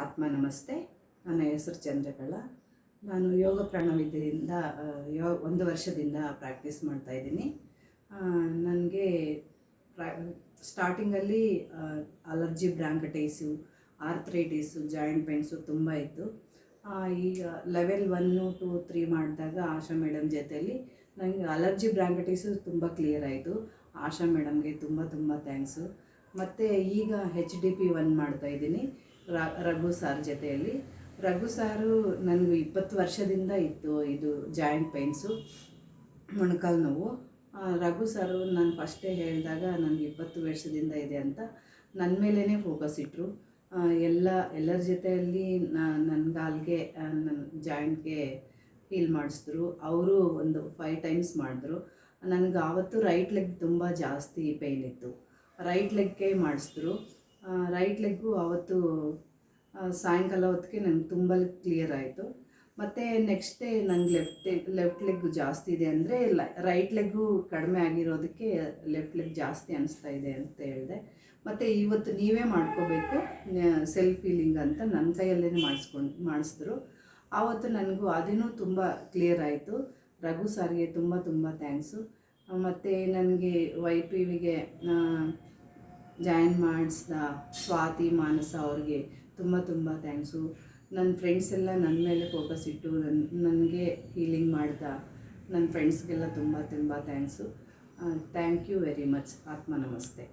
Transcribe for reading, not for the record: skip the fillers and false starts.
ಆತ್ಮ ನಮಸ್ತೆ. ನನ್ನ ಹೆಸರು ಚಂದ್ರಕಲಾ. ನಾನು ಯೋಗ ಪ್ರಾಣವಿದ್ಯೆಯಿಂದ 1 ವರ್ಷದಿಂದ ಪ್ರಾಕ್ಟೀಸ್ ಮಾಡ್ತಾಯಿದ್ದೀನಿ. ನನಗೆ ಸ್ಟಾರ್ಟಿಂಗಲ್ಲಿ ಅಲರ್ಜಿ ಬ್ರಾಂಕಟೈಸು, ಆರ್ಥ್ರೈಟಿಸು, ಜಾಯಿಂಟ್ ಪೇನ್ಸು ತುಂಬ ಇತ್ತು. ಈಗ ಲೆವೆಲ್ 1, 2, 3 ಮಾಡಿದಾಗ ಆಶಾ ಮೇಡಮ್ ಜೊತೆಯಲ್ಲಿ ನನಗೆ ಅಲರ್ಜಿ ಬ್ರಾಂಕಟೈಸು ತುಂಬ ಕ್ಲಿಯರ್ ಆಯಿತು. ಆಶಾ ಮೇಡಮ್ಗೆ ತುಂಬ ತುಂಬ ಥ್ಯಾಂಕ್ಸು. ಮತ್ತು ಈಗ HDP 1 ಮಾಡ್ತಾಯಿದ್ದೀನಿ ರಘು ಸಾರ್ ಜೊತೆಯಲ್ಲಿ. ರಘು ಸಾರು ನನಗೆ 20 ವರ್ಷದಿಂದ ಇತ್ತು ಇದು ಜಾಯಿಂಟ್ ಪೈನ್ಸು, ಮೊಣಕಾಲು ನೋವು. ರಘು ಸಾರು ನಾನು ಫಸ್ಟೇ ಹೇಳಿದಾಗ ನನಗೆ 20 ವರ್ಷದಿಂದ ಇದೆ ಅಂತ ನನ್ನ ಮೇಲೇ ಫೋಕಸ್ ಇಟ್ಟರು. ಎಲ್ಲರ ಜೊತೆಯಲ್ಲಿ ನನ್ನ ಕಾಲಿಗೆ ನನ್ನ ಜಾಯಿಂಟ್ಗೆ ಹೀಲ್ ಮಾಡಿಸಿದ್ರು. ಅವರು ಒಂದು 5 ಟೈಮ್ಸ್ ಮಾಡಿದ್ರು. ನನಗೆ ಆವತ್ತು ರೈಟ್ ಲೆಗ್ ತುಂಬ ಜಾಸ್ತಿ ಪೇಯ್ನ್ ಇತ್ತು. ರೈಟ್ ಲೆಗ್ಗೆ ಮಾಡಿಸಿದ್ರು. ರೈಟ್ ಲೆಗ್ಗು ಆವತ್ತು ಸಾಯಂಕಾಲ ಹೊತ್ತಿಗೆ ನನಗೆ ತುಂಬ ಕ್ಲಿಯರ್ ಆಯಿತು. ಮತ್ತು ನೆಕ್ಸ್ಟ್ ಡೇ ನನಗೆ ಲೆಫ್ಟ್ ಲೆಗ್ ಜಾಸ್ತಿ ಇದೆ ಅಂದರೆ ರೈಟ್ ಲೆಗ್ಗು ಕಡಿಮೆ ಆಗಿರೋದಕ್ಕೆ ಲೆಫ್ಟ್ ಲೆಗ್ ಜಾಸ್ತಿ ಅನಿಸ್ತಾ ಇದೆ ಅಂತ ಹೇಳಿದೆ. ಮತ್ತು ಇವತ್ತು ನೀವೇ ಮಾಡ್ಕೋಬೇಕು ಸೆಲ್ಫ್ ಹೀಲಿಂಗ್ ಅಂತ ನನ್ನ ಕೈಯಲ್ಲೇ ಮಾಡಿಸಿದ್ರು. ಆವತ್ತು ನನಗೂ ಅದೂ ತುಂಬ ಕ್ಲಿಯರ್ ಆಯಿತು. ರಘು ಸಾರಿಗೆ ತುಂಬ ತುಂಬ ಥ್ಯಾಂಕ್ಸು. ಮತ್ತು ನನಗೆ YPVಗೆ ಜಾಯಿನ್ ಮಾಡಿಸಿದ ಸ್ವಾತಿ, ಮಾನಸ ಅವ್ರಿಗೆ ತುಂಬ ತುಂಬ ಥ್ಯಾಂಕ್ಸು. ನನ್ನ ಫ್ರೆಂಡ್ಸ್ ಎಲ್ಲ ನನ್ನ ಮೇಲೆ ಫೋಕಸ್ ಇಟ್ಟು ನನಗೆ ಹೀಲಿಂಗ್ ಮಾಡಿದ ನನ್ನ ಫ್ರೆಂಡ್ಸ್ಗೆಲ್ಲ ತುಂಬ ತುಂಬ thanks. Thank you very much. ಆತ್ಮ ನಮಸ್ತೆ.